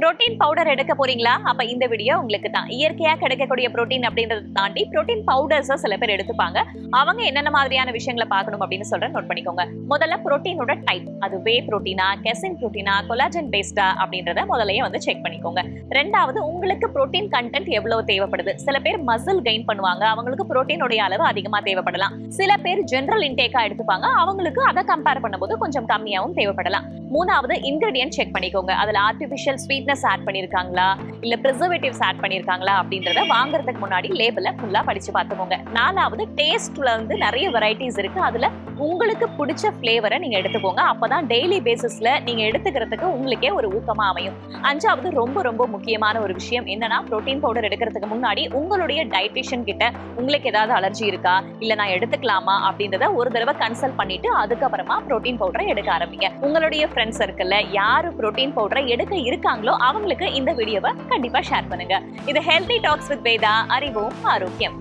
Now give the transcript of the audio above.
Protein powder எடுக்க போறீங்களா? அப்ப இந்த வீடியோ உங்களுக்கு தான். இயற்கையா கிடைக்கக்கூடிய புரோட்டீன் அப்படின்றத தாண்டி புரோட்டீன் பவுடர்ஸ் சில பேர் எடுத்துப்பாங்க. அவங்க என்னென்ன மாதிரியான விஷயங்களை பார்க்கணும் அப்படின்னு சொல்றேன், நோட் பண்ணிக்கோங்க. முதல்ல புரோட்டீனோட டைப், அது வே புரோட்டீனா, கெசின் புரோட்டீனா, கொலாஜன் பேஸ்டா அப்படின்றத முதல்லயே வந்து செக் பண்ணிக்கோங்க. ரெண்டாவது, உங்களுக்கு புரோட்டீன் கண்டென்ட் எவ்வளவு தேவைப்படுது. சில பேர் மசில் கெயின் பண்ணுவாங்க, அவங்களுக்கு புரோட்டீனோட அளவு அதிகமா தேவைப்படலாம். சில பேர் ஜெனரல் இன்டேக்கா எடுத்துப்பாங்க, அவங்களுக்கு அதை கம்பேர் பண்ணும்போது கொஞ்சம் கம்மியாவும் தேவைப்படலாம். மூணாவது, இன்கிரிடியன்ட் செக் பண்ணிக்கோங்க. அதுல ஆர்டிபிஷியல் ஸ்வீட்னஸ் ஆட் பண்ணிருக்காங்களா, இல்ல பிரிசர்வேட்டிவ்ஸ் ஆட் பண்ணிருக்காங்களா அப்படின்றத வாங்குறதுக்கு முன்னாடி லேபிள ஃபுல்லா படிச்சு பார்த்துக்கோங்க. நாலாவது, டேஸ்ட்ல வந்து நிறைய வெரைட்டிஸ் இருக்கு, அதுல உங்களுக்கு பிடிச்ச ஃபிளேவரை நீங்க எடுத்துக்கோங்க. அப்பதான் டெய்லி பேசிஸ்ல நீங்க எடுத்துக்கிறதுக்கு உங்களுக்கே ஒரு ஊக்கமா அமையும். அஞ்சாவது, ரொம்ப ரொம்ப முக்கியமான ஒரு விஷயம் என்னன்னா, புரோட்டீன் பவுடர் எடுக்கிறதுக்கு முன்னாடி உங்களுடைய டயட்டிஷியன் கிட்ட உங்களுக்கு ஏதாவது அலர்ஜி இருக்கா, இல்ல நான் எடுத்துக்கலாமா அப்படின்றத ஒரு தடவை கன்சல்ட் பண்ணிட்டு அதுக்கப்புறமா புரோட்டீன் பவுடரை எடுக்க ஆரம்பிங்க. உங்களுடைய ஃப்ரெண்ட்ஸ் சர்க்கிள்ல யாரு புரோட்டீன் பவுடரை எடுக்க இருக்காங்களோ அவங்களுக்கு இந்த வீடியோவை கண்டிப்பா ஷேர் பண்ணுங்க. இது ஹெல்தி டாக்ஸ் வித் வேதா, அறிவோம் ஆரோக்கியம்.